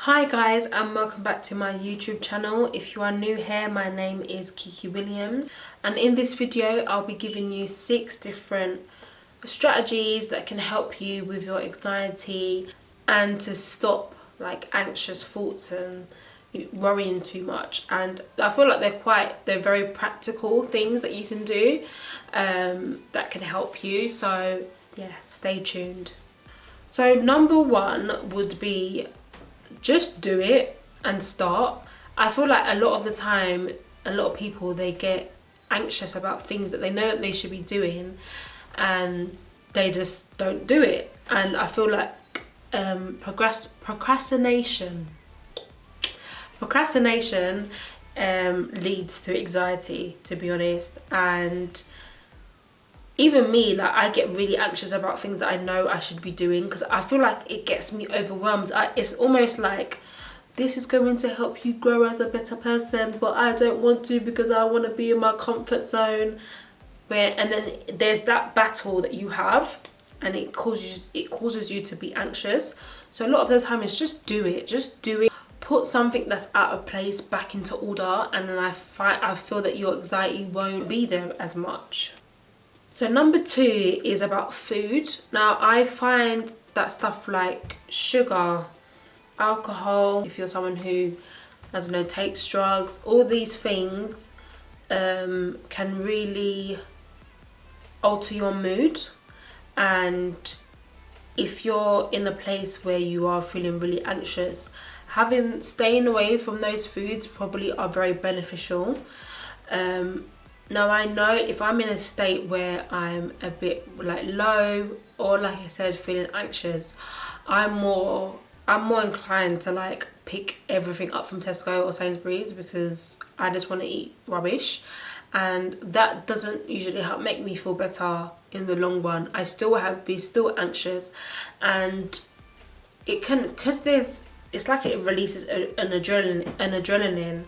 Hi guys, and welcome back to my YouTube channel. If you are new here, my name is Kiki Williams, and in this video I'll be giving you 6 different strategies that can help you with your anxiety and to stop like anxious thoughts and worrying too much. And I feel like they're very practical things that you can do that can help you. So yeah, stay tuned. So number 1 would be just do it and start. I feel like a lot of the time, a lot of people, they get anxious about things that they know that they should be doing and they just don't do it. And I feel like procrastination leads to anxiety, to be honest. And even me, like, I get really anxious about things that I know I should be doing because I feel like it gets me overwhelmed. It's almost like this is going to help you grow as a better person, but I don't want to because I want to be in my comfort zone. And then there's that battle that you have, and it causes you to be anxious. So a lot of the time it's just do it. Put something that's out of place back into order, and then I feel that your anxiety won't be there as much. So number 2 is about food. Now I find that stuff like sugar, alcohol, if you're someone who, I don't know, takes drugs, all these things can really alter your mood. And if you're in a place where you are feeling really anxious, staying away from those foods probably are very beneficial. Now I know if I'm in a state where I'm a bit like low, or like I said, feeling anxious, I'm more inclined to like pick everything up from Tesco or Sainsbury's because I just want to eat rubbish, and that doesn't usually help make me feel better in the long run. I still be anxious, and it can, because it's like it releases an adrenaline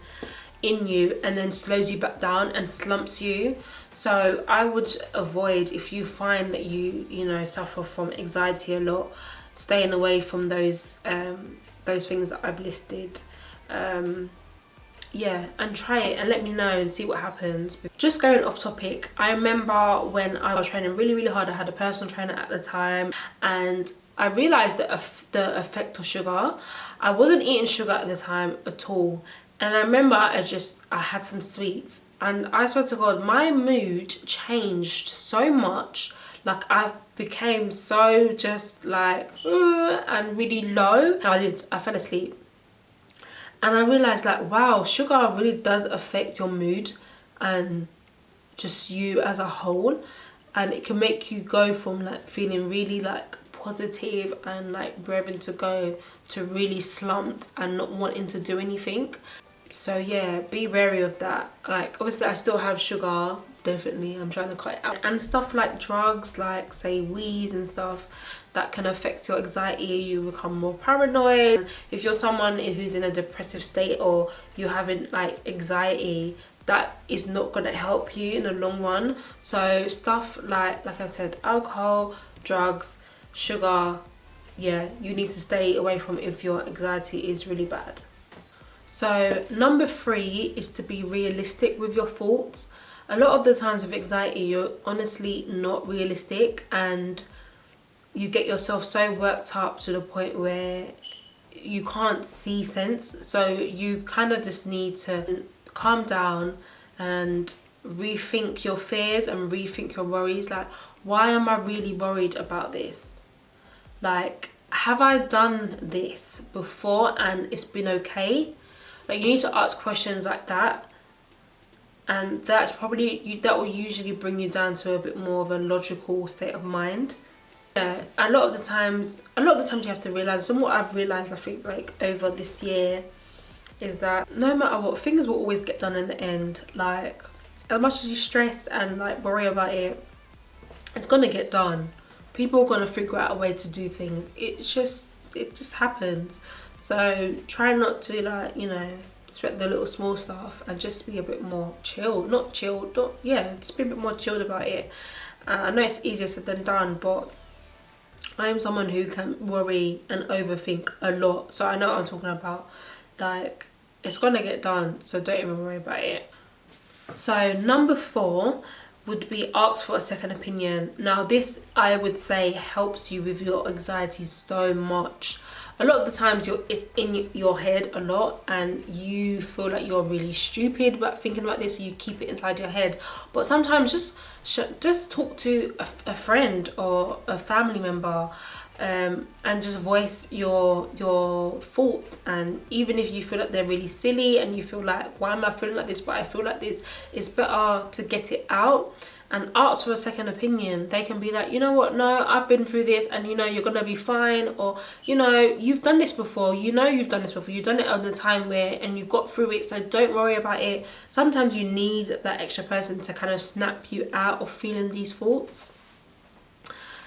in you and then slows you back down and slumps you. So I would avoid, if you find that you suffer from anxiety a lot, staying away from those things that I've listed. Yeah, and try it and let me know and see what happens. Just going off topic, I remember when I was training really, really hard, I had a personal trainer at the time, and I realised that the effect of sugar. I wasn't eating sugar at the time at all. And I remember I had some sweets, and I swear to God, my mood changed so much. Like I became so just like, and really low. I fell asleep. And I realized like, wow, sugar really does affect your mood and just you as a whole. And it can make you go from like feeling really like positive and like raring to go to really slumped and not wanting to do anything. So yeah, be wary of that. Like obviously I still have sugar, definitely, I'm trying to cut it out. And stuff like drugs, like say weed and stuff, that can affect your anxiety. You become more paranoid. If you're someone who's in a depressive state or you're having like anxiety, that is not going to help you in the long run. So stuff like I said, alcohol, drugs, sugar, yeah, you need to stay away from if your anxiety is really bad. So number 3 is to be realistic with your thoughts. A lot of the times with anxiety, you're honestly not realistic, and you get yourself so worked up to the point where you can't see sense. So you kind of just need to calm down and rethink your fears and rethink your worries. Like, why am I really worried about this? Like, have I done this before and it's been okay? Like, you need to ask questions like that, and that will usually bring you down to a bit more of a logical state of mind. Yeah, a lot of the times you have to realize, and what I've realized I think like over this year, is that no matter what, things will always get done in the end. Like, as much as you stress and like worry about it, it's gonna get done. People are gonna figure out a way to do things. It just happens. So try not to sweat the little small stuff and just be a bit more chilled. Just be a bit more chilled about it. I know it's easier said than done, but I am someone who can worry and overthink a lot, so I know what I'm talking about. Like, it's gonna get done, so don't even worry about it. So number 4 would be ask for a second opinion. Now this, I would say, helps you with your anxiety so much. A lot of the times it's in your head a lot, and you feel like you're really stupid about thinking about this, so you keep it inside your head. But sometimes just talk to a friend or a family member, and just voice your thoughts. And even if you feel like they're really silly and you feel like, why am I feeling like this, but I feel like this, it's better to get it out and ask for a second opinion. They can be like, you know what, no, I've been through this, and you know, you're gonna be fine, or you know, you've done this before, you know, you've done this before, you've done it on the time where, and you got through it, so don't worry about it. Sometimes you need that extra person to kind of snap you out of feeling these thoughts.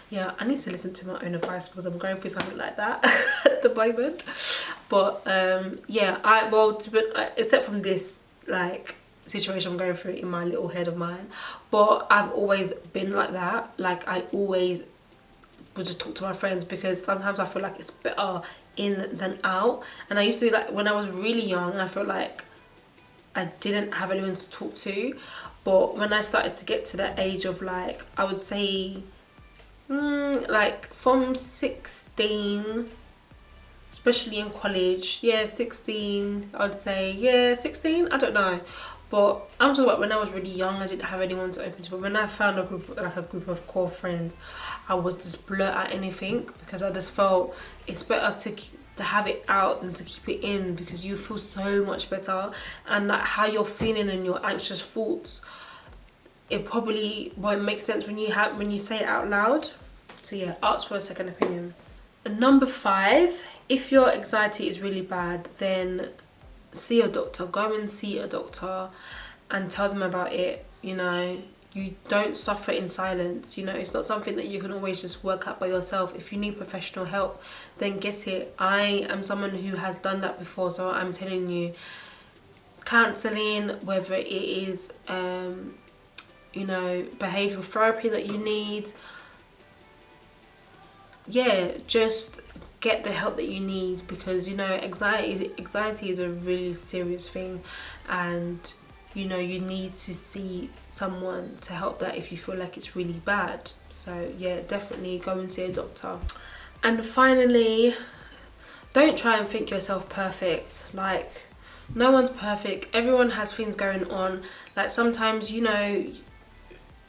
Yeah, I need to listen to my own advice because I'm going through something like that at the moment. But yeah, except from this like situation I'm going through in my little head of mine, but I've always been like that. Like, I always would just talk to my friends, because sometimes I feel like it's better in than out. And I used to be like, when I was really young, and I felt like I didn't have anyone to talk to. But when I started to get to that age of, like, I would say like from 16, especially in college, yeah, 16, I'd say, yeah, 16, I don't know. But I'm talking about when I was really young, I didn't have anyone to open to. But when I found a group of core friends, I would just blurt out anything, because I just felt it's better to have it out than to keep it in, because you feel so much better. And like how you're feeling and your anxious thoughts, it probably won't make sense when you say it out loud. So yeah, ask for a second opinion. And number 5, if your anxiety is really bad, then see a doctor. Go and see a doctor and tell them about it. You know, you don't suffer in silence. You know, it's not something that you can always just work out by yourself. If you need professional help, then get it. I am someone who has done that before, so I'm telling you, counselling, whether it is you know, behavioural therapy that you need, yeah, just get the help that you need, because you know, anxiety is a really serious thing, and you know, you need to see someone to help that if you feel like it's really bad. So yeah, definitely go and see a doctor. And finally, don't try and think yourself perfect. Like, no one's perfect, everyone has things going on. Like, sometimes, you know,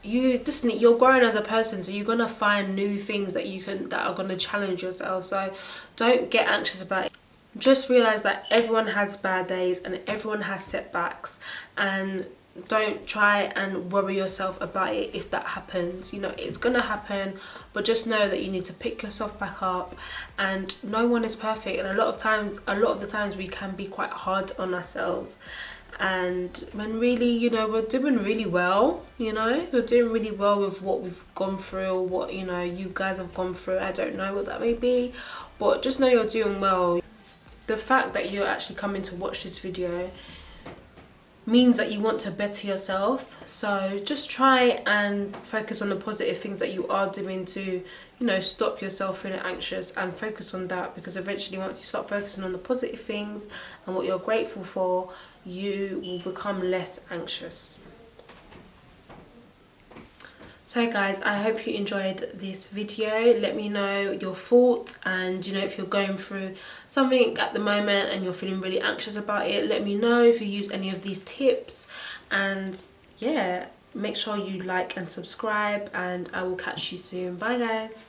you're growing as a person, so you're gonna find new things that are gonna challenge yourself. So don't get anxious about it. Just realize that everyone has bad days and everyone has setbacks, and don't try and worry yourself about it if that happens. You know, it's gonna happen, but just know that you need to pick yourself back up. And no one is perfect, and a lot of the times we can be quite hard on ourselves. And when really, you know, we're doing really well, you know, we're doing really well with what we've gone through, what, you know, you guys have gone through. I don't know what that may be, but just know you're doing well. The fact that you're actually coming to watch this video means that you want to better yourself. So just try and focus on the positive things that you are doing to, you know, stop yourself feeling anxious, and focus on that, because eventually once you start focusing on the positive things and what you're grateful for, you will become less anxious. So guys, I hope you enjoyed this video. Let me know your thoughts, and you know, if you're going through something at the moment and you're feeling really anxious about it, let me know if you use any of these tips. And yeah, make sure you like and subscribe, and I will catch you soon. Bye guys.